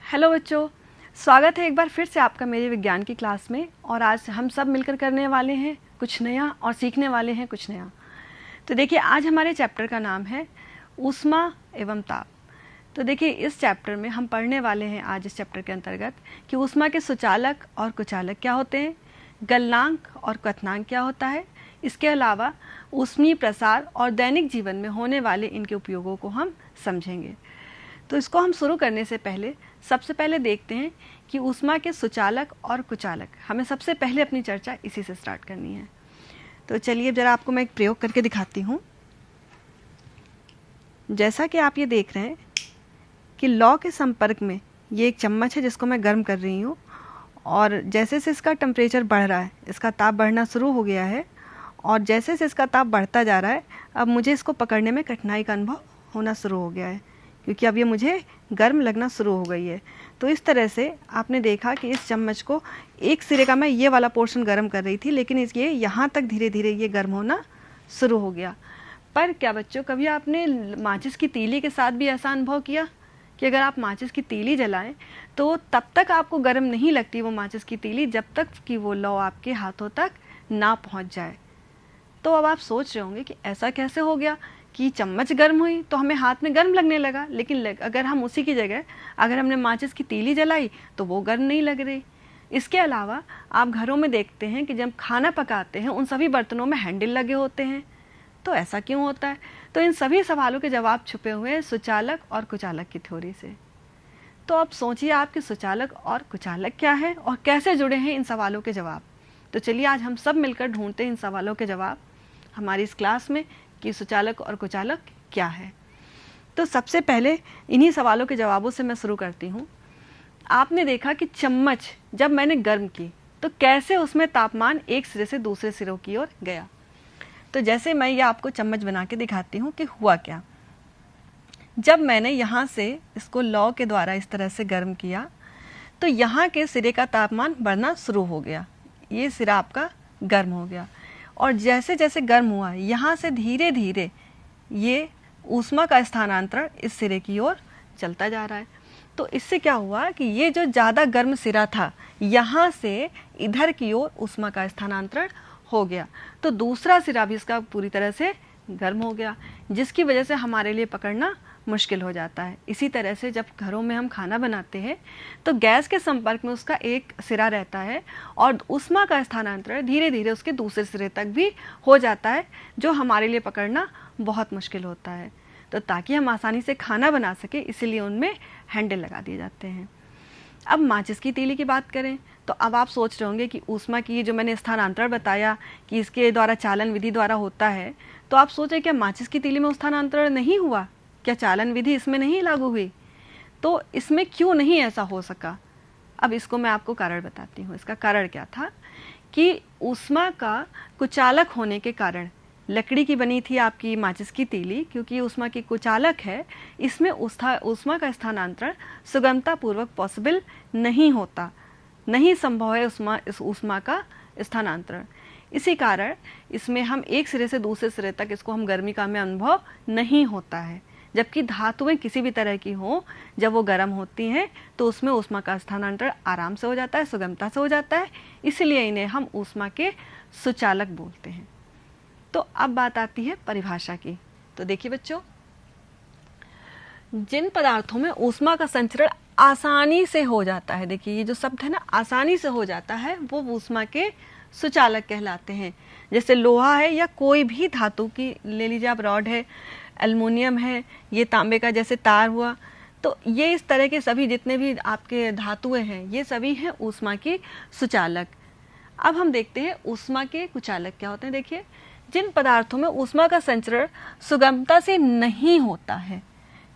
Hello बच्चों, स्वागत है एक बार फिर से आपका मेरे विज्ञान की क्लास में। और आज हम सब मिलकर करने वाले हैं कुछ नया और सीखने वाले हैं कुछ नया। तो देखिए, आज हमारे चैप्टर का नाम है ऊष्मा एवं ताप। तो देखिए, इस चैप्टर में हम पढ़ने वाले हैं आज इस चैप्टर के अंतर्गत कि ऊष्मा के सुचालक और कुचालक क्या होते हैं, गलनांक और क्वथनांक क्या होता है। इसके अलावा ऊष्मीय प्रसार और दैनिक जीवन में होने वाले इनके उपयोगों को हम समझेंगे। तो इसको हम शुरू करने से पहले सबसे पहले देखते हैं कि ऊष्मा के सुचालक और कुचालक, हमें सबसे पहले अपनी चर्चा इसी से स्टार्ट करनी है। तो चलिए जरा आपको मैं एक प्रयोग करके दिखाती हूँ। जैसा कि आप ये देख रहे हैं कि लौ के संपर्क में ये एक चम्मच है जिसको मैं गर्म कर रही हूँ, और जैसे से इसका टेम्परेचर बढ़ रहा है, इसका ताप बढ़ना शुरू हो गया है, और जैसे से इसका ताप बढ़ता जा रहा है, अब मुझे इसको पकड़ने में कठिनाई का अनुभव होना शुरू हो गया है, क्योंकि अब ये मुझे गर्म लगना शुरू हो गई है। तो इस तरह से आपने देखा कि इस चम्मच को एक सिरे का मैं ये वाला पोर्शन गर्म कर रही थी, लेकिन ये यहाँ तक धीरे धीरे ये गर्म होना शुरू हो गया। पर क्या बच्चों, कभी आपने माचिस की तीली के साथ भी ऐसा अनुभव किया कि अगर आप माचिस की तीली जलाएं तो तब तक आपको गर्म नहीं लगती वो माचिस की तीली, जब तक कि वो लौ आपके हाथों तक ना पहुँच जाए। तो अब आप सोच रहे होंगे कि ऐसा कैसे हो गया कि चम्मच गर्म हुई तो हमें हाथ में गर्म लगने लगा, लेकिन अगर हम उसी की जगह अगर हमने माचिस की तीली जलाई तो वो गर्म नहीं लग रही। इसके अलावा आप घरों में देखते हैं कि जब खाना पकाते हैं उन सभी बर्तनों में हैंडल लगे होते हैं। तो ऐसा क्यों होता है? तो इन सभी सवालों के जवाब छुपे हुए हैं सुचालक और कुचालक की थ्योरी से। तो अब सोचिए आप कि सुचालक और कुचालक क्या है और कैसे जुड़े हैं इन सवालों के जवाब। तो चलिए आज हम सब मिलकर ढूंढते हैं इन सवालों के जवाब हमारी इस क्लास में कि सुचालक और कुचालक क्या है। तो सबसे पहले इन्हीं सवालों के जवाबों से मैं शुरू करती हूँ। आपने देखा कि चम्मच जब मैंने गर्म की तो कैसे उसमें तापमान एक सिरे से दूसरे सिरों की ओर गया। तो जैसे मैं ये आपको चम्मच बना के दिखाती हूँ कि हुआ क्या। जब मैंने यहाँ से इसको लौ के द्वारा इस तरह से गर्म किया तो यहाँ के सिरे का तापमान बढ़ना शुरू हो गया, ये सिरा आपका गर्म हो गया, और जैसे जैसे गर्म हुआ यहाँ से धीरे धीरे ये ऊष्मा का स्थानांतरण इस सिरे की ओर चलता जा रहा है। तो इससे क्या हुआ कि ये जो ज़्यादा गर्म सिरा था यहाँ से इधर की ओर ऊष्मा का स्थानांतरण हो गया, तो दूसरा सिरा भी इसका पूरी तरह से गर्म हो गया, जिसकी वजह से हमारे लिए पकड़ना मुश्किल हो जाता है। इसी तरह से जब घरों में हम खाना बनाते हैं तो गैस के संपर्क में उसका एक सिरा रहता है और ऊष्मा का स्थानांतरण धीरे धीरे उसके दूसरे सिरे तक भी हो जाता है, जो हमारे लिए पकड़ना बहुत मुश्किल होता है। तो ताकि हम आसानी से खाना बना सके इसीलिए उनमें हैंडल लगा दिए जाते हैं। अब माचिस की तीली की बात करें तो अब आप सोच रहे होंगे कि ऊष्मा की जो मैंने स्थानांतरण बताया कि इसके द्वारा चालन विधि द्वारा होता है, तो आप सोचें क्या माचिस की तीली में स्थानांतरण नहीं हुआ, क्या चालन विधि इसमें नहीं लागू हुई? तो इसमें क्यों नहीं ऐसा हो सका? अब इसको मैं आपको कारण बताती हूँ। इसका कारण क्या था कि ऊष्मा का कुचालक होने के कारण, लकड़ी की बनी थी आपकी माचिस की तीली, क्योंकि ऊष्मा की कुचालक है, इसमें ऊष्मा का स्थानांतरण सुगमता पूर्वक पॉसिबल नहीं होता, नहीं संभव है इस ऊष्मा का स्थानांतरण। इसी कारण इसमें हम एक सिरे से दूसरे सिरे तक इसको हम गर्मी का हमें अनुभव नहीं होता है। जबकि धातुएं किसी भी तरह की हों, जब वो गर्म होती हैं तो उसमें ऊष्मा का स्थानांतरण आराम से हो जाता है, सुगमता से हो जाता है, इसलिए इन्हें हम ऊष्मा के सुचालक बोलते हैं। तो अब बात आती है परिभाषा की। तो देखिए बच्चों, जिन पदार्थों में ऊष्मा का संचरण आसानी से हो जाता है, देखिए ये जो शब्द है ना, आसानी से हो जाता है, वो ऊष्मा के सुचालक कहलाते हैं। जैसे लोहा है या कोई भी धातु की ले लीजिए आप, रॉड है, एल्युमिनियम है, ये तांबे का जैसे तार हुआ, तो ये इस तरह के सभी जितने भी आपके धातुएं हैं ये सभी हैं ऊष्मा की सुचालक। अब हम देखते हैं ऊष्मा के कुचालक क्या होते हैं। देखिए, जिन पदार्थों में ऊष्मा का संचरण सुगमता से नहीं होता है,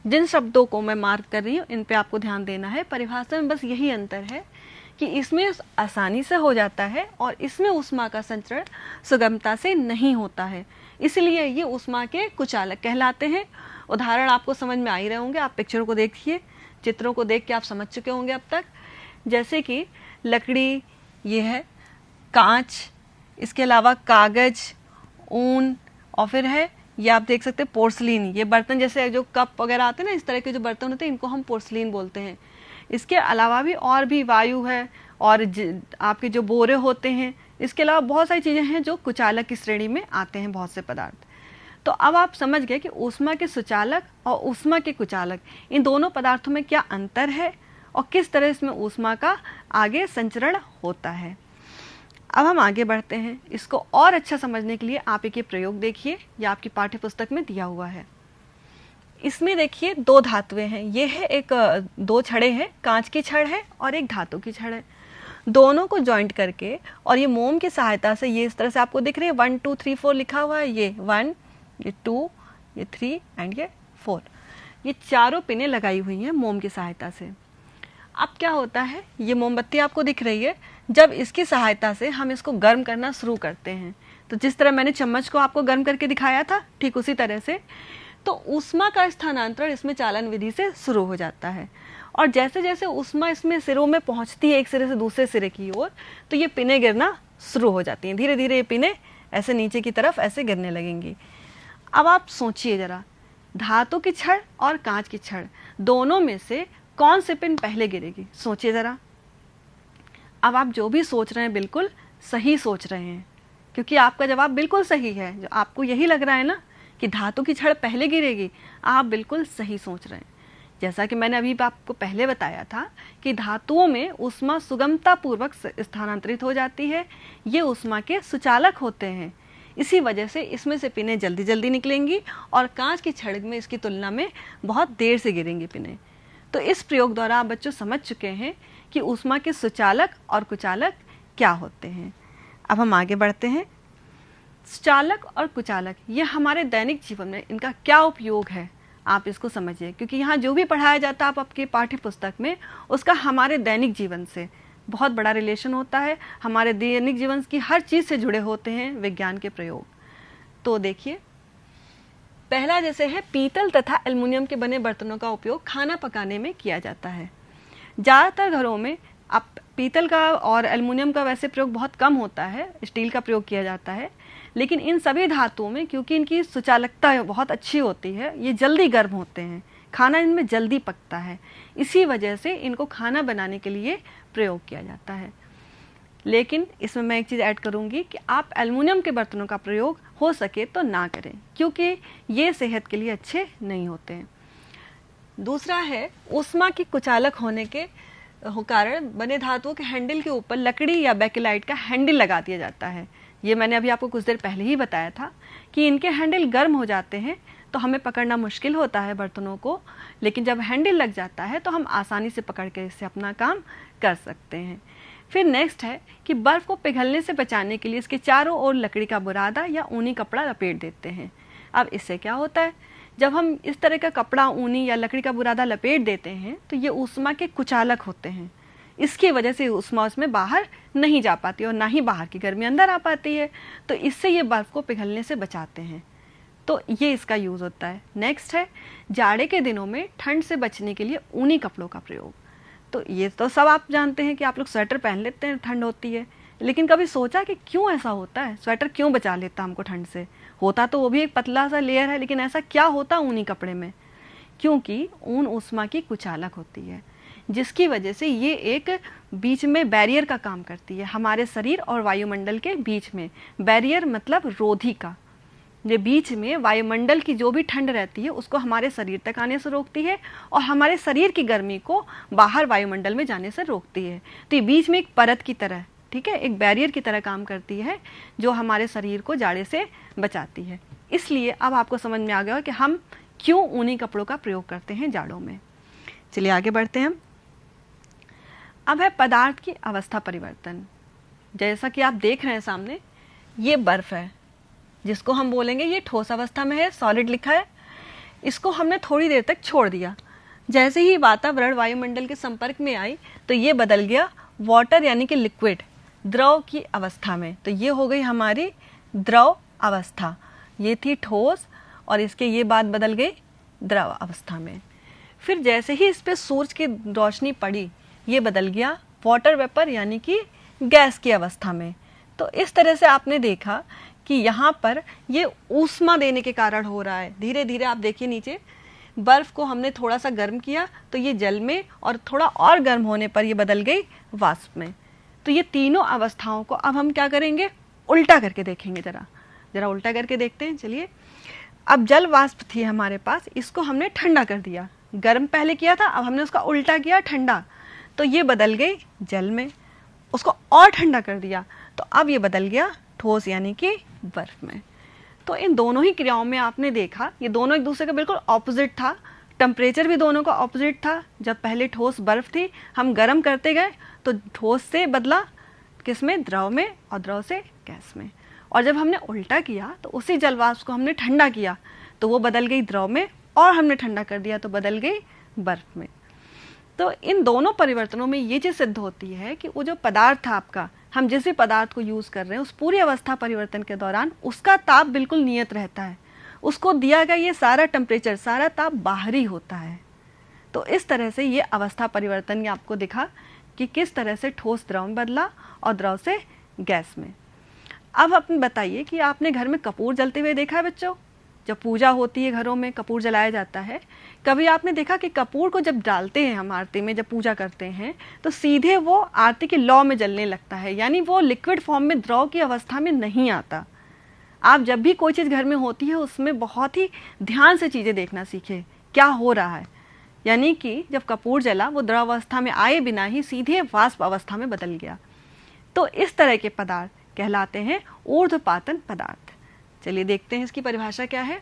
जिन शब्दों को मैं मार्क कर रही हूँ इन पे आपको ध्यान देना है। परिभाषा में बस यही अंतर है कि इसमें आसानी से हो जाता है और इसमें ऊष्मा का संचरण सुगमता से नहीं होता है, इसलिए ये ऊष्मा के कुचालक कहलाते हैं। उदाहरण आपको समझ में आ ही रहे होंगे, आप पिक्चरों को देखिए, चित्रों को देख के आप समझ चुके होंगे अब तक। जैसे कि लकड़ी, ये है कांच, इसके अलावा कागज, ऊन, और फिर है ये आप देख सकते हैं पोर्सलीन। ये बर्तन जैसे जो कप वगैरह आते हैं ना, इस तरह के जो बर्तन होते हैं इनको हम पोर्सलीन बोलते हैं। इसके अलावा भी और भी वायु है और आपके जो बोरे होते हैं, इसके अलावा बहुत सारी चीज़ें हैं जो कुचालक की श्रेणी में आते हैं, बहुत से पदार्थ। तो अब आप समझ गए कि ऊष्मा के सुचालक और ऊष्मा के कुचालक, इन दोनों पदार्थों में क्या अंतर है और किस तरह इसमें ऊष्मा का आगे संचरण होता है। अब हम आगे बढ़ते हैं। इसको और अच्छा समझने के लिए आप एक ये प्रयोग देखिए, यह आपकी पाठ्य पुस्तक में दिया हुआ है। इसमें देखिए दो धातुएं हैं, ये है एक दो छड़े हैं, कांच की छड़ है और एक धातु की छड़ है। दोनों को जॉइंट करके और ये मोम की सहायता से, ये इस तरह से आपको दिख रही है 1 2 3 4 लिखा हुआ है, ये 1, ये 2, ये 3 एंड ये 4, ये चारों पिनें लगाई हुई हैं मोम की सहायता से। अब क्या होता है, ये मोमबत्ती आपको दिख रही है, जब इसकी सहायता से हम इसको गर्म करना शुरू करते हैं, तो जिस तरह मैंने चम्मच को आपको गर्म करके दिखाया था, ठीक उसी तरह से तो ऊष्मा का स्थानांतरण इसमें चालन विधि से शुरू हो जाता है। और जैसे जैसे ऊष्मा इसमें सिरों में पहुंचती है एक सिरे से दूसरे सिरे की ओर, तो ये पिनें गिरना शुरू हो जाती हैं। धीरे धीरे ये पिनें ऐसे नीचे की तरफ ऐसे गिरने लगेंगी। अब आप सोचिए जरा, धातु की छड़ और कांच की छड़, दोनों में से कौन सी पिन पहले गिरेगी? सोचिए जरा। अब आप जो भी सोच रहे हैं बिल्कुल सही सोच रहे हैं, क्योंकि आपका जवाब बिल्कुल सही है। जो आपको यही लग रहा है ना कि धातु की छड़ पहले गिरेगी, आप बिल्कुल सही सोच रहे हैं। जैसा कि मैंने अभी आपको पहले बताया था कि धातुओं में ऊष्मा सुगमता पूर्वक स्थानांतरित हो जाती है, ये ऊष्मा के सुचालक होते हैं। इसी वजह से इसमें से पिनें जल्दी जल्दी निकलेंगी और कांच की छड़ में इसकी तुलना में बहुत देर से गिरेंगी पिनें। तो इस प्रयोग द्वारा आप बच्चों समझ चुके हैं कि ऊष्मा के सुचालक और कुचालक क्या होते हैं। अब हम आगे बढ़ते हैं। सुचालक और कुचालक, ये हमारे दैनिक जीवन में इनका क्या उपयोग है, आप इसको समझिए, क्योंकि यहाँ जो भी पढ़ाया जाता है आप आपके पाठ्य पुस्तक में, उसका हमारे दैनिक जीवन से बहुत बड़ा रिलेशन होता है। हमारे दैनिक जीवन की हर चीज़ से जुड़े होते हैं विज्ञान के प्रयोग। तो देखिए, पहला जैसे है, पीतल तथा एल्युमिनियम के बने बर्तनों का उपयोग खाना पकाने में किया जाता है। ज़्यादातर घरों में अब पीतल का और एल्युमिनियम का वैसे प्रयोग बहुत कम होता है, स्टील का प्रयोग किया जाता है। लेकिन इन सभी धातुओं में क्योंकि इनकी सुचालकता बहुत अच्छी होती है, ये जल्दी गर्म होते हैं, खाना इनमें जल्दी पकता है, इसी वजह से इनको खाना बनाने के लिए प्रयोग किया जाता है। लेकिन इसमें मैं एक चीज़ ऐड करूँगी कि आप एल्युमिनियम के बर्तनों का प्रयोग हो सके तो ना करें, क्योंकि ये सेहत के लिए अच्छे नहीं होते हैं। दूसरा है, ऊष्मा की कुचालक होने के कारण बने धातुओं के हैंडल के ऊपर लकड़ी या बेकेलाइट का हैंडल लगा दिया जाता है। ये मैंने अभी आपको कुछ देर पहले ही बताया था कि इनके हैंडल गर्म हो जाते हैं तो हमें पकड़ना मुश्किल होता है बर्तनों को, लेकिन जब हैंडल लग जाता है तो हम आसानी से पकड़ के इससे अपना काम कर सकते हैं। फिर नेक्स्ट है कि बर्फ़ को पिघलने से बचाने के लिए इसके चारों ओर लकड़ी का बुरादा या ऊनी कपड़ा लपेट देते हैं। अब इससे क्या होता है, जब हम इस तरह का कपड़ा, ऊनी या लकड़ी का बुरादा लपेट देते हैं तो ये ऊष्मा के कुचालक होते हैं। इसकी वजह से ऊष्मा उसमें बाहर नहीं जा पाती और ना ही बाहर की गर्मी अंदर आ पाती है, तो इससे ये बर्फ़ को पिघलने से बचाते हैं। तो ये इसका यूज़ होता है। नेक्स्ट है, जाड़े के दिनों में ठंड से बचने के लिए ऊनी कपड़ों का प्रयोग। तो ये तो सब आप जानते हैं कि आप लोग स्वेटर पहन लेते हैं, ठंड होती है, लेकिन कभी सोचा कि क्यों ऐसा होता है, स्वेटर क्यों बचा लेता हमको ठंड से? होता तो वो भी एक पतला सा लेयर है, लेकिन ऐसा क्या होता ऊनी कपड़े में? क्योंकि ऊन ऊष्मा की कुचालक होती है, जिसकी वजह से ये एक बीच में बैरियर का काम करती है हमारे शरीर और वायुमंडल के बीच में। बैरियर मतलब रोधी का, ये बीच में वायुमंडल की जो भी ठंड रहती है उसको हमारे शरीर तक आने से रोकती है और हमारे शरीर की गर्मी को बाहर वायुमंडल में जाने से रोकती है। तो ये बीच में एक परत की तरह, ठीक है, एक बैरियर की तरह काम करती है जो हमारे शरीर को जाड़े से बचाती है। इसलिए अब आपको समझ में आ गया कि हम क्यों ऊनी कपड़ों का प्रयोग करते हैं जाड़ों में। चलिए आगे बढ़ते हैं हम। अब है पदार्थ की अवस्था परिवर्तन। जैसा कि आप देख रहे हैं सामने, ये बर्फ है जिसको हम बोलेंगे ये ठोस अवस्था में है, सॉलिड लिखा है। इसको हमने थोड़ी देर तक छोड़ दिया, जैसे ही वातावरण वायुमंडल के संपर्क में आई तो ये बदल गया वाटर यानी कि लिक्विड, द्रव की अवस्था में। तो ये हो गई हमारी द्रव अवस्था, ये थी ठोस और इसके ये बात बदल गई द्रव अवस्था में। फिर जैसे ही इस पर सूरज की रोशनी पड़ी, ये बदल गया वाटर वेपर यानी कि गैस की अवस्था में। तो इस तरह से आपने देखा कि यहाँ पर ये ऊष्मा देने के कारण हो रहा है। धीरे धीरे आप देखिए नीचे, बर्फ को हमने थोड़ा सा गर्म किया तो ये जल में, और थोड़ा और गर्म होने पर ये बदल गई वाष्प में। तो ये तीनों अवस्थाओं को अब हम क्या करेंगे, उल्टा करके देखेंगे। जरा उल्टा करके देखते हैं। चलिए, अब जल वाष्प थी हमारे पास, इसको हमने ठंडा कर दिया। गर्म पहले किया था, अब हमने उसका उल्टा किया, ठंडा, तो ये बदल गई जल में। उसको और ठंडा कर दिया तो अब ये बदल गया ठोस यानी कि बर्फ में। तो इन दोनों ही क्रियाओं में आपने देखा ये दोनों एक दूसरे का बिल्कुल ऑपोजिट था। टेम्परेचर भी दोनों का ऑपोजिट था। जब पहले ठोस बर्फ थी, हम गर्म करते गए तो ठोस से बदला किस में, द्रव में, और द्रव से गैस में। और जब हमने उल्टा किया तो उसी जलवाष्प को हमने ठंडा किया तो वो बदल गई द्रव में, और हमने ठंडा कर दिया तो बदल गई बर्फ में। तो इन दोनों परिवर्तनों में ये चीज़ सिद्ध होती है कि वो जो पदार्थ था आपका, हम जिस भी पदार्थ को यूज़ कर रहे हैं, उस पूरी अवस्था परिवर्तन के दौरान उसका ताप बिल्कुल नियत रहता है। उसको दिया गया ये सारा टेम्परेचर, सारा ताप बाहरी होता है। तो इस तरह से ये अवस्था परिवर्तन आपको दिखा कि किस तरह से ठोस द्रव में बदला और द्रव से गैस में। अब अपने बताइए कि आपने घर में कपूर जलते हुए देखा है बच्चों? जब पूजा होती है घरों में कपूर जलाया जाता है, कभी आपने देखा कि कपूर को जब डालते हैं हम आरती में, जब पूजा करते हैं, तो सीधे वो आरती की लौ में जलने लगता है, यानी वो लिक्विड फॉर्म में द्रव की अवस्था में नहीं आता। आप जब भी कोई चीज़ घर में होती है उसमें बहुत ही ध्यान से चीज़ें देखना सीखें क्या हो रहा है। यानी कि जब कपूर जला वो द्रव अवस्था में आए बिना ही सीधे वाष्प अवस्था में बदल गया। तो इस तरह के पदार्थ कहलाते हैं ऊर्ध्वपातन पदार्थ। चलिए देखते हैं इसकी परिभाषा क्या है।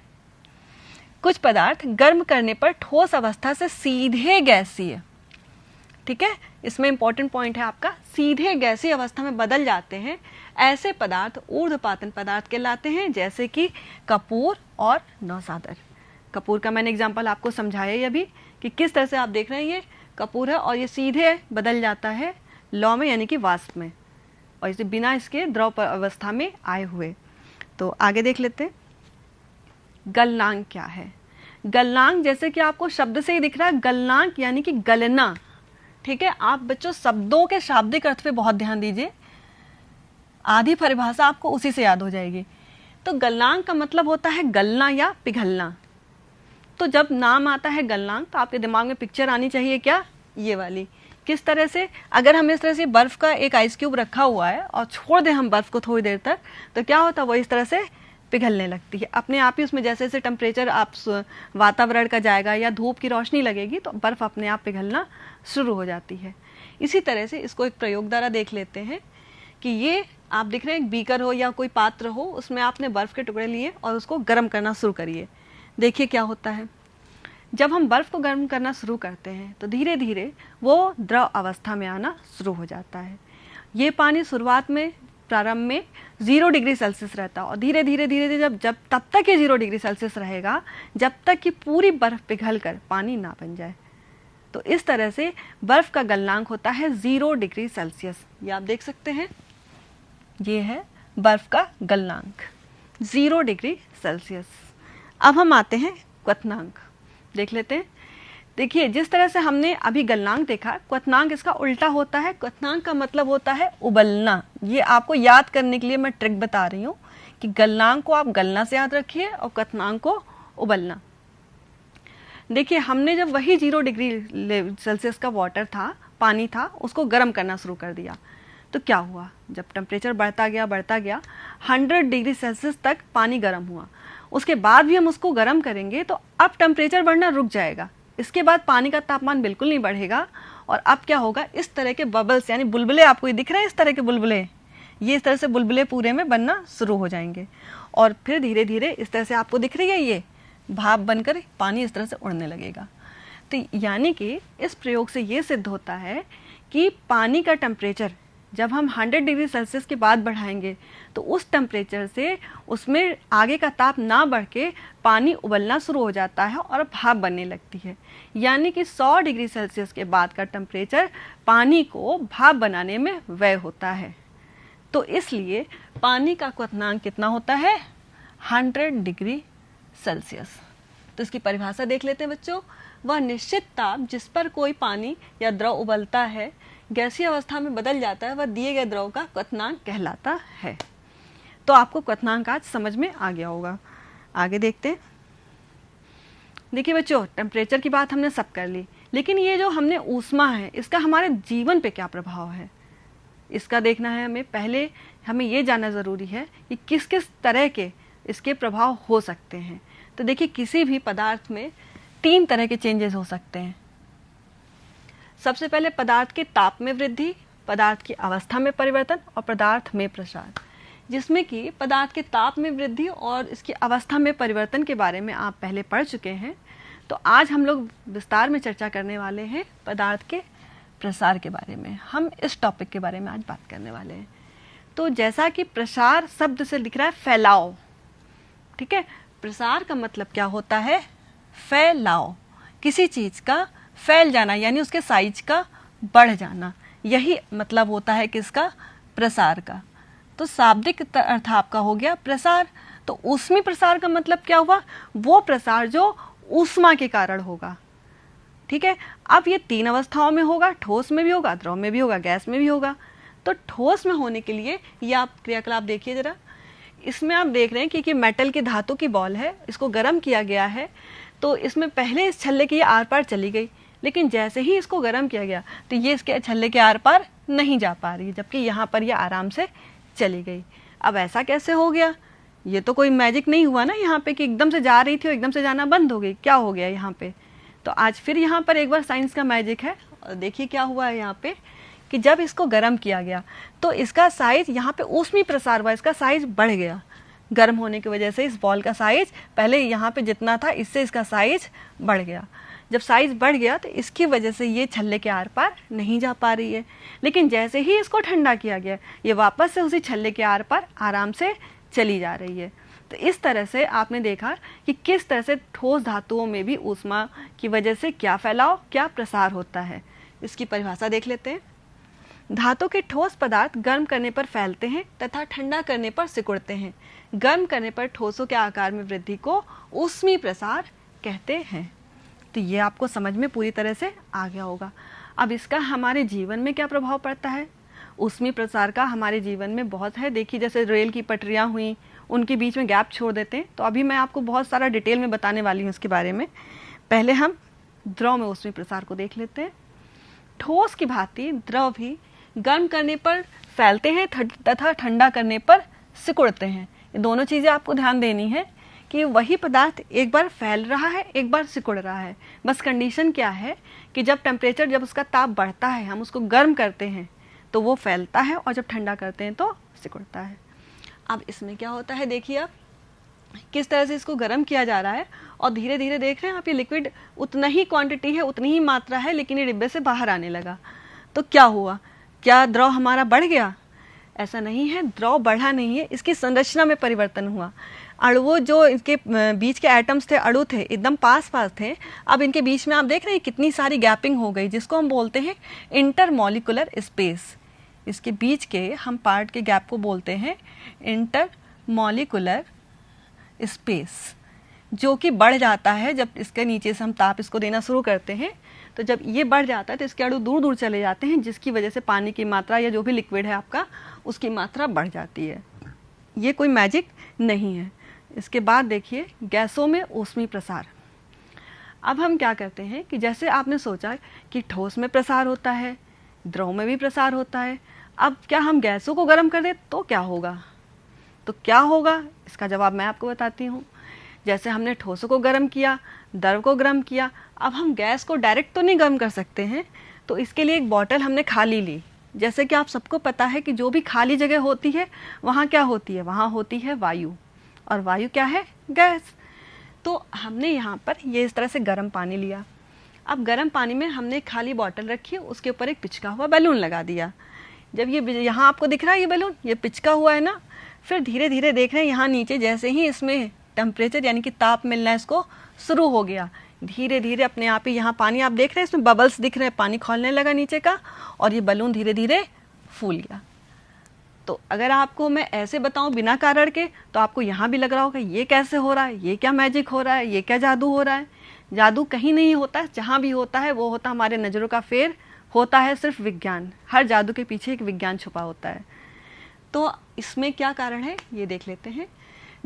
कुछ पदार्थ गर्म करने पर ठोस अवस्था से सीधे गैसीय, ठीक है, इसमें इंपॉर्टेंट पॉइंट है आपका, सीधे गैसीय अवस्था में बदल जाते हैं। ऐसे पदार्थ ऊर्ध्वपातन पदार्थ कहलाते हैं, जैसे कि कपूर और नौसादर। कपूर का मैंने एग्जाम्पल आपको समझाया ही अभी कि किस तरह से आप देख रहे हैं, ये कपूर है और ये सीधे बदल जाता है लौ में यानी कि वाष्प में, और इसे बिना इसके द्रव अवस्था में आए हुए। तो आगे देख लेते हैं गलनांक क्या है। गलनांक जैसे कि आपको शब्द से ही दिख रहा है, गलनांक यानी कि गलना, ठीक है। आप बच्चों शब्दों के शाब्दिक अर्थ पे बहुत ध्यान दीजिए, आधी परिभाषा आपको उसी से याद हो जाएगी। तो गलनांक का मतलब होता है गलना या पिघलना। तो जब नाम आता है गलनांक तो आपके दिमाग में पिक्चर आनी चाहिए क्या, ये वाली। किस तरह से, अगर हम इस तरह से बर्फ का एक आइस क्यूब रखा हुआ है और छोड़ दें हम बर्फ को थोड़ी देर तक, तो क्या होता है, वो इस तरह से पिघलने लगती है अपने आप ही। उसमें जैसे जैसे टेम्परेचर आप वातावरण का जाएगा या धूप की रोशनी लगेगी तो बर्फ अपने आप पिघलना शुरू हो जाती है। इसी तरह से इसको एक प्रयोग द्वारा देख लेते हैं कि ये आप देख रहे हैं एक बीकर हो या कोई पात्र हो, उसमें आपने बर्फ के टुकड़े लिए और उसको गर्म करना शुरू करिए। देखिए क्या होता है, जब हम बर्फ को गर्म करना शुरू करते हैं तो धीरे धीरे वो द्रव अवस्था में आना शुरू हो जाता है। ये पानी शुरुआत में प्रारंभ में 0 डिग्री सेल्सियस रहता है और धीरे धीरे धीरे धीरे जब तब तक ये 0 डिग्री सेल्सियस रहेगा जब तक कि पूरी बर्फ पिघल कर पानी ना बन जाए। तो इस तरह से बर्फ का गलनांक होता है 0 डिग्री सेल्सियस। ये आप देख सकते हैं, ये है बर्फ का गलनांक 0 डिग्री सेल्सियस। अब हम आते हैं क्वथनांक, देख लेते हैं। देखिए जिस तरह से हमने अभी गलनांक देखा, क्वथनांक इसका उल्टा होता है। क्वथनांक का मतलब होता है उबलना। ये आपको याद करने के लिए मैं ट्रिक बता रही हूँ कि गलनांक को आप गलना से याद रखिए और क्वथनांक को उबलना। देखिए हमने जब वही 0 डिग्री सेल्सियस का वाटर था, पानी था, उसको गर्म करना शुरू कर दिया तो क्या हुआ, जब टेम्परेचर बढ़ता गया 100 डिग्री सेल्सियस तक पानी गर्म हुआ। उसके बाद भी हम उसको गर्म करेंगे तो अब टेम्परेचर बढ़ना रुक जाएगा। इसके बाद पानी का तापमान बिल्कुल नहीं बढ़ेगा और अब क्या होगा, इस तरह के बबल्स यानी बुलबुले आपको ये दिख रहे हैं, इस तरह के बुलबुले, ये इस तरह से बुलबुले पूरे में बनना शुरू हो जाएंगे और फिर धीरे धीरे इस तरह से आपको दिख रही है ये भाप बनकर पानी इस तरह से उड़ने लगेगा। तो यानी कि इस प्रयोग से ये सिद्ध होता है कि पानी का टेम्परेचर जब हम 100 डिग्री सेल्सियस के बाद बढ़ाएंगे तो उस टेम्परेचर से उसमें आगे का ताप ना बढ़ के पानी उबलना शुरू हो जाता है और भाप बनने लगती है। यानी कि 100 डिग्री सेल्सियस के बाद का टेम्परेचर पानी को भाप बनाने में व्यय होता है। तो इसलिए पानी का क्वथनांक कितना होता है, 100 डिग्री सेल्सियस। तो इसकी परिभाषा देख लेते हैं बच्चों। वह निश्चित ताप जिस पर कोई पानी या द्रव उबलता है, गैसीय अवस्था में बदल जाता है, वह दिए गए द्रव का क्वथनांक कहलाता है। तो आपको क्वथनांक आज समझ में आ गया होगा। आगे देखते हैं। देखिए बच्चों, टेम्परेचर की बात हमने सब कर ली, लेकिन ये जो हमने ऊष्मा है इसका हमारे जीवन पे क्या प्रभाव है इसका देखना है हमें। पहले हमें ये जानना ज़रूरी है कि किस किस तरह के इसके प्रभाव हो सकते हैं। तो देखिए, किसी भी पदार्थ में 3 तरह के चेंजेस हो सकते हैं। सबसे पहले पदार्थ के ताप में वृद्धि, पदार्थ की अवस्था में परिवर्तन और पदार्थ में प्रसार। जिसमें कि पदार्थ के ताप में वृद्धि और इसकी अवस्था में परिवर्तन के बारे में आप पहले पढ़ चुके हैं। तो आज हम लोग विस्तार में चर्चा करने वाले हैं पदार्थ के प्रसार के बारे में। हम इस टॉपिक के बारे में आज बात करने वाले हैं। तो जैसा कि प्रसार शब्द से लिख रहा है फैलाव, ठीक है। प्रसार का मतलब क्या होता है? फैलाव, किसी चीज़ का फैल जाना, यानी उसके साइज का बढ़ जाना, यही मतलब होता है किसका? प्रसार का। तो शाब्दिक अर्थ आपका हो गया प्रसार। तो ऊष्मी प्रसार का मतलब क्या हुआ? वो प्रसार जो ऊष्मा के कारण होगा, ठीक है। अब ये 3 अवस्थाओं में होगा, ठोस में भी होगा, द्रव में भी होगा, गैस में भी होगा। तो ठोस में होने के लिए ये आप क्रियाकलाप देखिए जरा। इसमें आप देख रहे हैं कि मेटल की धातु की बॉल है, इसको गर्म किया गया है। तो इसमें पहले इस छल्ले की आर पार चली गई, लेकिन जैसे ही इसको गर्म किया गया तो ये इसके छल्ले के आर पार नहीं जा पा रही, जबकि यहाँ पर ये आराम से चली गई। अब ऐसा कैसे हो गया? ये तो कोई मैजिक नहीं हुआ ना यहाँ पे कि एकदम से जा रही थी और एकदम से जाना बंद हो गई। क्या हो गया यहाँ पे? तो आज फिर यहाँ पर एक बार साइंस का मैजिक है। और देखिए क्या हुआ है यहाँ पे कि जब इसको गर्म किया गया तो इसका साइज, यहाँ पे ऊष्मी प्रसार हुआ, इसका साइज बढ़ गया। गर्म होने की वजह से इस बॉल का साइज पहले यहाँ पे जितना था इससे इसका साइज बढ़ गया। जब साइज बढ़ गया तो इसकी वजह से ये छल्ले के आर पार नहीं जा पा रही है। लेकिन जैसे ही इसको ठंडा किया गया, ये वापस से उसी छल्ले के आर पार आराम से चली जा रही है। तो इस तरह से आपने देखा कि किस तरह से ठोस धातुओं में भी ऊष्मा की वजह से क्या फैलाव, क्या प्रसार होता है। इसकी परिभाषा देख लेते हैं। धातु के ठोस पदार्थ गर्म करने पर फैलते हैं तथा ठंडा करने पर सिकुड़ते हैं। गर्म करने पर ठोसों के आकार में वृद्धि को ऊष्मी प्रसार कहते हैं। तो ये आपको समझ में पूरी तरह से आ गया होगा। अब इसका हमारे जीवन में क्या प्रभाव पड़ता है? ऊष्मी प्रसार का हमारे जीवन में बहुत है। देखिए, जैसे रेल की पटरियाँ हुई, उनके बीच में गैप छोड़ देते हैं। तो अभी मैं आपको बहुत सारा डिटेल में बताने वाली हूँ इसके बारे में। पहले हम द्रव में ऊष्मी प्रसार को देख लेते हैं। ठोस की भांति द्रव भी गर्म करने पर फैलते हैं तथा ठंडा करने पर सिकुड़ते हैं। ये दोनों चीज़ें आपको ध्यान देनी है कि वही पदार्थ एक बार फैल रहा है, एक बार सिकुड़ रहा है। बस कंडीशन क्या है कि जब टेम्परेचर, जब उसका ताप बढ़ता है, हम उसको गर्म करते हैं तो वो फैलता है, और जब ठंडा करते हैं तो सिकुड़ता है। अब इसमें क्या होता है, देखिए आप किस तरह से इसको गर्म किया जा रहा है और धीरे धीरे देख रहे हैं आप, ये लिक्विड उतना ही क्वांटिटी है, उतनी ही मात्रा है, लेकिन ये डिब्बे से बाहर आने लगा। तो क्या हुआ? क्या द्रव हमारा बढ़ गया? ऐसा नहीं है, द्रव बढ़ा नहीं है, इसकी संरचना में परिवर्तन हुआ। अणुओं जो इसके बीच के एटम्स थे, अणु थे, एकदम पास पास थे। अब इनके बीच में आप देख रहे हैं कितनी सारी गैपिंग हो गई, जिसको हम बोलते हैं इंटरमॉलिक्यूलर स्पेस। इसके बीच के हम पार्ट के गैप को बोलते हैं इंटरमॉलिक्यूलर स्पेस, जो कि बढ़ जाता है जब इसके नीचे से हम ताप इसको देना शुरू करते हैं। तो जब ये बढ़ जाता है तो इसके अणु दूर दूर चले जाते हैं, जिसकी वजह से पानी की मात्रा या जो भी लिक्विड है आपका, उसकी मात्रा बढ़ जाती है। ये कोई मैजिक नहीं है। इसके बाद देखिए गैसों में ऊष्मी प्रसार। अब हम क्या करते हैं कि जैसे आपने सोचा कि ठोस में प्रसार होता है, द्रव में भी प्रसार होता है, अब क्या हम गैसों को गर्म कर दें तो क्या होगा? तो क्या होगा इसका जवाब मैं आपको बताती हूँ। जैसे हमने ठोसों को गर्म किया, द्रव को गर्म किया, अब हम गैस को डायरेक्ट तो नहीं गर्म कर सकते हैं। तो इसके लिए एक बॉटल हमने खाली ली। जैसे कि आप सबको पता है कि जो भी खाली जगह होती है वहाँ क्या होती है? वहाँ होती है वायु, और वायु क्या है? गैस। तो हमने यहाँ पर ये इस तरह से गर्म पानी लिया। अब गर्म पानी में हमने खाली बॉटल रखी, उसके ऊपर एक पिचका हुआ बैलून लगा दिया। जब ये यहाँ आपको दिख रहा है ये बैलून, ये पिचका हुआ है ना, फिर धीरे धीरे देख रहे हैं यहाँ नीचे जैसे ही इसमें टेम्परेचर यानी कि ताप मिलना इसको शुरू हो गया, धीरे धीरे अपने आप ही यहाँ पानी आप देख रहे हैं, इसमें बबल्स दिख रहे हैं, पानी खौलने लगा नीचे का, और ये बलून धीरे धीरे फूल गया। तो अगर आपको मैं ऐसे बताऊं बिना कारण के, तो आपको यहाँ भी लग रहा होगा ये कैसे हो रहा है, ये क्या मैजिक हो रहा है, ये क्या जादू हो रहा है। जादू कहीं नहीं होता है, जहाँ भी होता है वो होता हमारे नज़रों का फेर होता है, सिर्फ विज्ञान। हर जादू के पीछे एक विज्ञान छुपा होता है। तो इसमें क्या कारण है ये देख लेते हैं।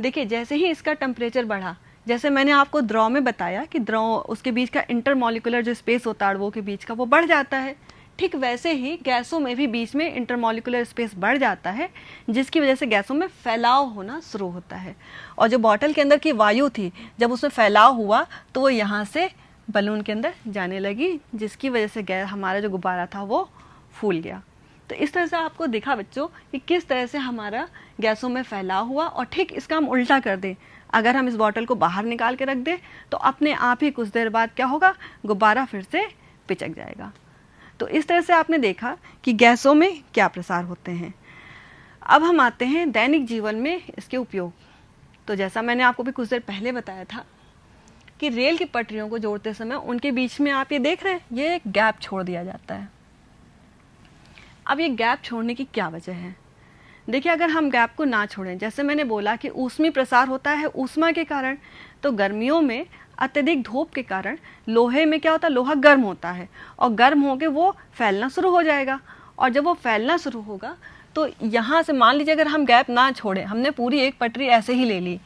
देखिए जैसे ही इसका टेम्परेचर बढ़ा, जैसे मैंने आपको द्रव में बताया कि द्रव उसके बीच का इंटरमॉलिक्यूलर जो स्पेस होता है अणुओं के बीच का वो बढ़ जाता है, ठीक वैसे ही गैसों में भी बीच में इंटरमॉलिक्यूलर स्पेस बढ़ जाता है, जिसकी वजह से गैसों में फैलाव होना शुरू होता है। और जो बॉटल के अंदर की वायु थी, जब उसमें फैलाव हुआ तो वो यहाँ से बलून के अंदर जाने लगी, जिसकी वजह से गैस हमारा जो गुब्बारा था वो फूल गया। तो इस तरह से आपको दिखा बच्चों कि किस तरह से हमारा गैसों में फैलाव हुआ। और ठीक इसका हम उल्टा कर दें, अगर हम इस बॉटल को बाहर निकाल के रख दें तो अपने आप ही कुछ देर बाद क्या होगा, गुब्बारा फिर से पिचक जाएगा। तो इस तरह से आपने देखा कि गैसों में क्या प्रसार होते हैं। अब हम आते हैं दैनिक जीवन में इसके उपयोग। तो जैसा मैंने आपको भी कुछ देर पहले बताया था कि रेल की पटरियों को जोड़ते समय उनके बीच में आप ये देख रहे हैं, ये एक गैप छोड़ दिया जाता है। अब ये गैप छोड़ने की क्या वजह है? देखिए, अगर हम गैप को ना छोड़ें, जैसे मैंने बोला कि ऊष्मीय प्रसार होता है ऊष्मा के कारण, तो गर्मियों में अत्यधिक धूप के कारण लोहे में क्या होता है, लोहा गर्म होता है और गर्म होकर वो फैलना शुरू हो जाएगा। और जब वो फैलना शुरू होगा तो यहाँ से मान लीजिए अगर हम गैप ना छोड़ें, हमने पूरी एक पटरी ऐसे ही ले ली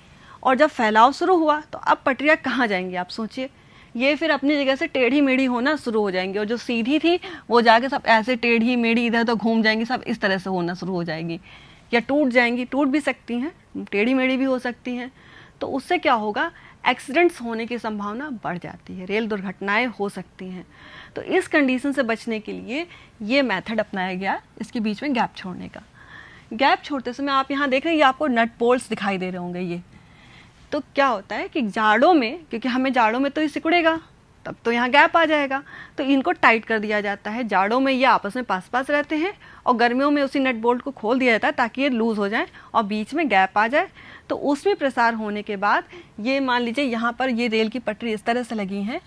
और जब फैलाव शुरू हुआ तो अब पटरियाँ कहाँ जाएंगी आप सोचिए। ये फिर अपनी जगह से टेढ़ी मेढ़ी होना शुरू हो जाएंगी और जो सीधी थी वो जाके सब ऐसे टेढ़ी मेढ़ी इधर तो घूम जाएंगी, सब इस तरह से होना शुरू हो जाएंगी या टूट जाएंगी, टूट भी सकती हैं, टेढ़ी मेढ़ी भी हो सकती हैं। तो उससे क्या होगा, एक्सीडेंट्स होने की संभावना बढ़ जाती है, रेल दुर्घटनाएं हो सकती हैं। तो इस कंडीशन से बचने के लिए ये मेथड अपनाया गया इसके बीच में गैप छोड़ने का। गैप छोड़ते समय आप यहाँ देख रहे हैं, ये आपको नट बोल्ट्स दिखाई दे रहे होंगे। ये तो क्या होता है कि जाड़ों में, क्योंकि हमें जाड़ों में तो ये सिकुड़ेगा, तब तो यहाँ गैप आ जाएगा, तो इनको टाइट कर दिया जाता है। जाड़ों में ये आपस में पास पास रहते हैं और गर्मियों में उसी नट बोल्ट को खोल दिया जाता है ताकि ये लूज हो जाए और बीच में गैप आ जाए। तो उसमें प्रसार होने के बाद ये मान लीजिए यहाँ पर ये रेल की पटरी इस तरह से लगी है,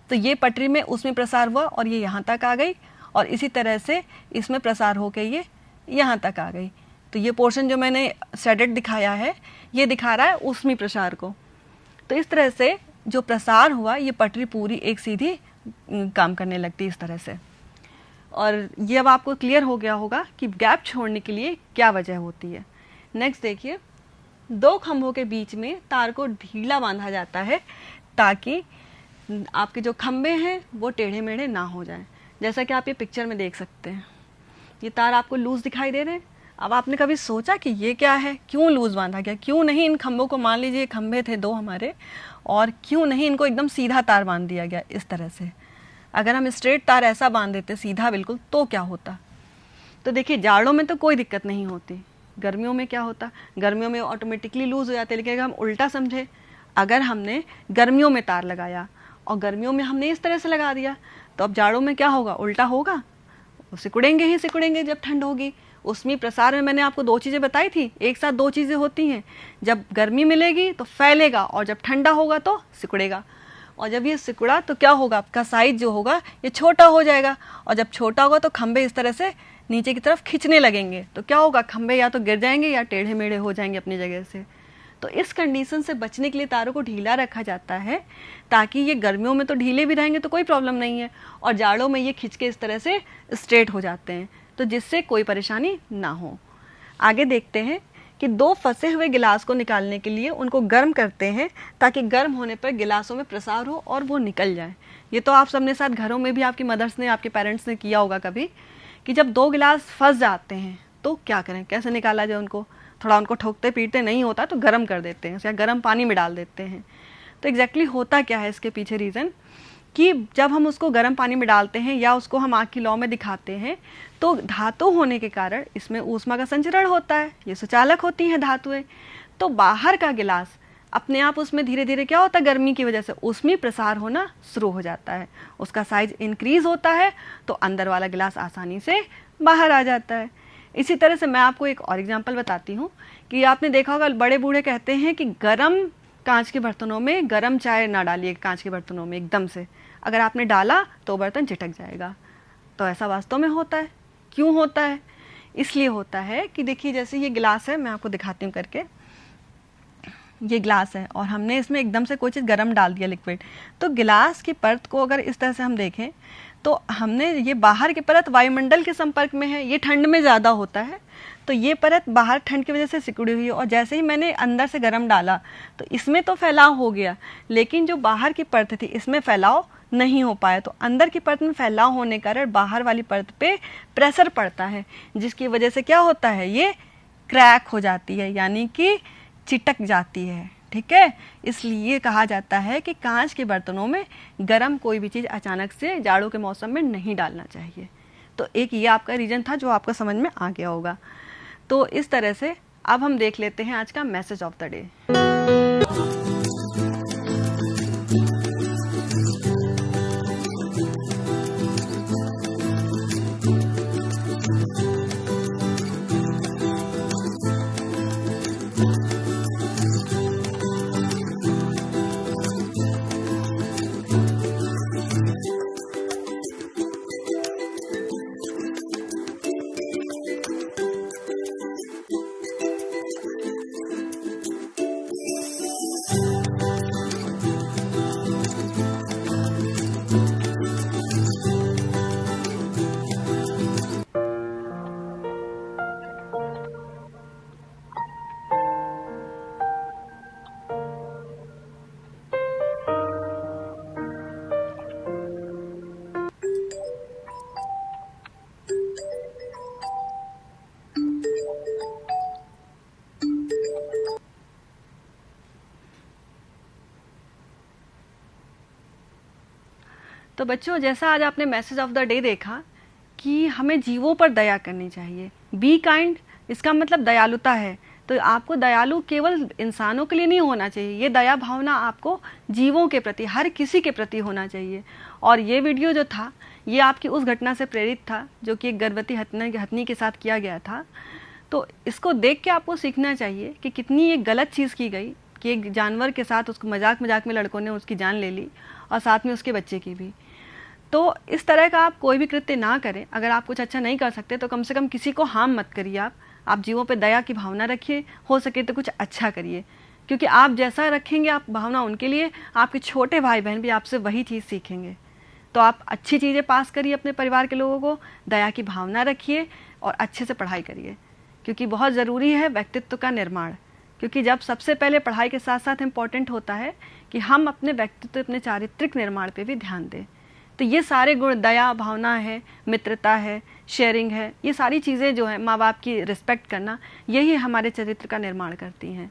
तो ये पटरी में उसमें प्रसार हुआ और ये यहाँ तक आ गई और इसी तरह से इसमें प्रसार होकर ये यहाँ तक आ गई। तो ये पोर्शन जो मैंने शेडेड दिखाया है ये दिखा रहा है ऊष्मीय प्रसार को। तो इस तरह से जो प्रसार हुआ ये पटरी पूरी एक सीधी काम करने लगती है इस तरह से। और ये अब आपको क्लियर हो गया होगा कि गैप छोड़ने के लिए क्या वजह होती है। नेक्स्ट देखिए, दो खंभों के बीच में तार को ढीला बांधा जाता है ताकि आपके जो खंभे हैं वो टेढ़े मेढ़े ना हो जाएं। जैसा कि आप ये पिक्चर में देख सकते हैं, ये तार आपको लूज दिखाई दे रहे हैं। अब आपने कभी सोचा कि ये क्या है, क्यों लूज बांधा गया, क्यों नहीं इन खंभों को, मान लीजिए खंभे थे दो हमारे, और क्यों नहीं इनको एकदम सीधा तार बांध दिया गया इस तरह से। अगर हम स्ट्रेट तार ऐसा बांध देते सीधा बिल्कुल तो क्या होता। तो देखिए, जाड़ों में तो कोई दिक्कत नहीं होती, गर्मियों में क्या होता, गर्मियों में ऑटोमेटिकली लूज हो जाते। लेकिन अगर हम उल्टा समझे, अगर हमने गर्मियों में तार लगाया और गर्मियों में हमने इस तरह से लगा दिया तो अब जाड़ों में क्या होगा, उल्टा होगा, वो सिकुड़ेंगे ही सिकुड़ेंगे जब ठंड होगी। ऊष्मीय प्रसार में मैंने आपको दो चीज़ें बताई थी, एक साथ दो चीज़ें होती हैं, जब गर्मी मिलेगी तो फैलेगा और जब ठंडा होगा तो सिकुड़ेगा। और जब ये सिकुड़ा तो क्या होगा, आपका साइज जो होगा ये छोटा हो जाएगा और जब छोटा होगा तो खंभे इस तरह से नीचे की तरफ खींचने लगेंगे, तो क्या होगा, खंभे या तो गिर जाएंगे या टेढ़े मेढ़े हो जाएंगे अपनी जगह से। तो इस कंडीशन से बचने के लिए तारों को ढीला रखा जाता है ताकि ये गर्मियों में तो ढीले भी रहेंगे तो कोई प्रॉब्लम नहीं है और जाड़ों में ये खींच के इस तरह से स्ट्रेट हो जाते हैं, तो जिससे कोई परेशानी ना हो। आगे देखते हैं कि दो फंसे हुए गिलास को निकालने के लिए उनको गर्म करते हैं ताकि गर्म होने पर गिलासों में प्रसार हो और वो निकल जाए। ये तो आप सबने साथ घरों में भी आपकी मदर्स ने, आपके पेरेंट्स ने किया होगा कभी, कि जब दो गिलास फंस जाते हैं तो क्या करें, कैसे निकाला जाए उनको। थोड़ा उनको ठोकते पीटते नहीं होता तो गर्म कर देते हैं या गर्म पानी में डाल देते हैं। तो एग्जैक्टली होता क्या है इसके पीछे रीज़न, कि जब हम उसको गर्म पानी में डालते हैं या उसको हम आग की लौ में दिखाते हैं तो धातु होने के कारण इसमें ऊष्मा का संचरण होता है, ये सुचालक होती हैं धातुएं। तो बाहर का गिलास अपने आप उसमें धीरे धीरे क्या होता है, गर्मी की वजह से ऊष्मीय प्रसार होना शुरू हो जाता है, उसका साइज इंक्रीज होता है तो अंदर वाला गिलास आसानी से बाहर आ जाता है। इसी तरह से मैं आपको एक और एग्जांपल बताती हूँ कि आपने देखा होगा बड़े बूढ़े कहते हैं कि गर्म कांच के बर्तनों में गर्म चाय ना डालिए, कांच के बर्तनों में एकदम से, अगर आपने डाला तो बर्तन चिटक जाएगा। तो ऐसा वास्तव में होता है। क्यों होता है? इसलिए होता है कि देखिए, जैसे ये गिलास है, मैं आपको दिखाती हूँ करके। ये ग्लास है और हमने इसमें एकदम से कोई चीज़ गर्म डाल दिया लिक्विड, तो गिलास की परत को अगर इस तरह से हम देखें तो हमने ये बाहर की परत वायुमंडल के संपर्क में है, ये ठंड में ज़्यादा होता है, तो ये परत बाहर ठंड की वजह से सिकुड़ी हुई है, और जैसे ही मैंने अंदर से गर्म डाला तो इसमें तो फैलाव हो गया, लेकिन जो बाहर की परत थी इसमें फैलाव नहीं हो पाया। तो अंदर की परत में फैलाव होने के कारण बाहर वाली परत पे प्रेशर पड़ता है, जिसकी वजह से क्या होता है, ये क्रैक हो जाती है, यानी कि चिटक जाती है। ठीक है, इसलिए कहा जाता है कि कांच के बर्तनों में गर्म कोई भी चीज़ अचानक से जाड़ों के मौसम में नहीं डालना चाहिए। तो एक ये आपका रीजन था जो आपको समझ में आ गया होगा। तो इस तरह से अब हम देख लेते हैं आज का मैसेज ऑफ द डे। तो बच्चों, जैसा आज आपने मैसेज ऑफ द डे देखा कि हमें जीवों पर दया करनी चाहिए, बी काइंड, इसका मतलब दयालुता है। तो आपको दयालु केवल इंसानों के लिए नहीं होना चाहिए, ये दया भावना आपको जीवों के प्रति, हर किसी के प्रति होना चाहिए। और ये वीडियो जो था ये आपकी उस घटना से प्रेरित था जो कि एक गर्भवती हथनी के साथ किया गया था। तो इसको देख के आपको सीखना चाहिए कि कितनी एक गलत चीज़ की गई कि एक जानवर के साथ उसको मजाक मजाक में लड़कों ने उसकी जान ले ली और साथ में उसके बच्चे की भी। तो इस तरह का आप कोई भी कृत्य ना करें। अगर आप कुछ अच्छा नहीं कर सकते तो कम से कम किसी को हार्म मत करिए। आप जीवों पे दया की भावना रखिए, हो सके तो कुछ अच्छा करिए, क्योंकि आप जैसा रखेंगे आप भावना उनके लिए, आपके छोटे भाई बहन भी आपसे वही चीज़ सीखेंगे। तो आप अच्छी चीज़ें पास करिए अपने परिवार के लोगों को, दया की भावना रखिए और अच्छे से पढ़ाई करिए, क्योंकि बहुत ज़रूरी है व्यक्तित्व का निर्माण। क्योंकि जब सबसे पहले पढ़ाई के साथ साथ इम्पॉर्टेंट होता है कि हम अपने व्यक्तित्व, अपने चारित्रिक निर्माण पे भी ध्यान दें। तो ये सारे गुण, दया भावना है, मित्रता है, शेयरिंग है, ये सारी चीज़ें जो है, माँ बाप की रिस्पेक्ट करना, यही हमारे चरित्र का निर्माण करती हैं।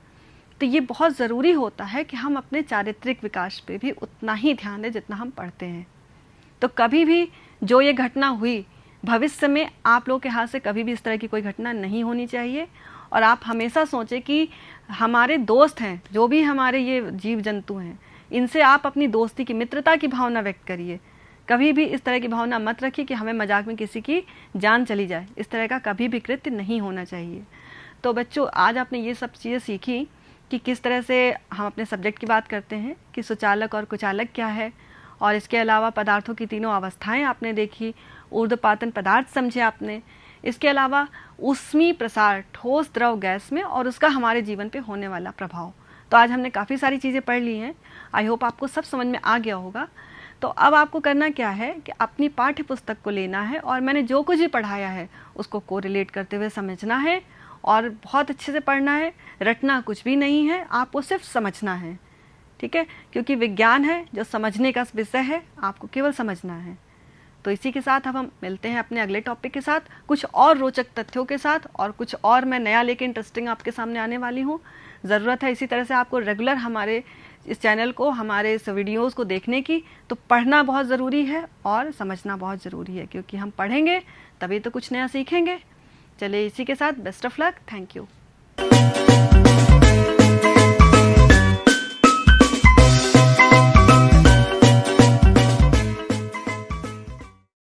तो ये बहुत ज़रूरी होता है कि हम अपने चारित्रिक विकास पे भी उतना ही ध्यान दें जितना हम पढ़ते हैं। तो कभी भी जो ये घटना हुई, भविष्य में आप लोगों के हाथ से कभी भी इस तरह की कोई घटना नहीं होनी चाहिए। और आप हमेशा सोचें कि हमारे दोस्त हैं, जो भी हमारे ये जीव जंतु हैं, इनसे आप अपनी दोस्ती की, मित्रता की भावना व्यक्त करिए। कभी भी इस तरह की भावना मत रखिए कि हमें मजाक में किसी की जान चली जाए। इस तरह का कभी भी कृत्य नहीं होना चाहिए। तो बच्चों, आज आपने ये सब चीज़ें सीखी कि किस तरह से हम अपने सब्जेक्ट की बात करते हैं कि सुचालक और कुचालक क्या है, और इसके अलावा पदार्थों की तीनों अवस्थाएं आपने देखी, ऊर्ध्वपातन पदार्थ समझे आपने। इसके अलावा ऊष्मीय प्रसार, ठोस द्रव गैस में, और उसका हमारे जीवन पे होने वाला प्रभाव। तो आज हमने काफ़ी सारी चीज़ें पढ़ ली हैं। आई होप आपको सब समझ में आ गया होगा। तो अब आपको करना क्या है कि अपनी पाठ्य पुस्तक को लेना है और मैंने जो कुछ भी पढ़ाया है उसको कोरिलेट करते हुए समझना है, और बहुत अच्छे से पढ़ना है। रटना कुछ भी नहीं है, आपको सिर्फ समझना है। ठीक है, क्योंकि विज्ञान है जो समझने का विषय है, आपको केवल समझना है। तो इसी के साथ अब हम मिलते हैं अपने अगले टॉपिक के साथ, कुछ और रोचक तथ्यों के साथ, और कुछ और मैं नया लेके इंटरेस्टिंग आपके सामने आने वाली हूँ। ज़रूरत है इसी तरह से आपको रेगुलर हमारे इस चैनल को, हमारे इस वीडियोज़ को देखने की। तो पढ़ना बहुत ज़रूरी है और समझना बहुत ज़रूरी है, क्योंकि हम पढ़ेंगे तभी तो कुछ नया सीखेंगे। चलिए, इसी के साथ best of luck. Thank you.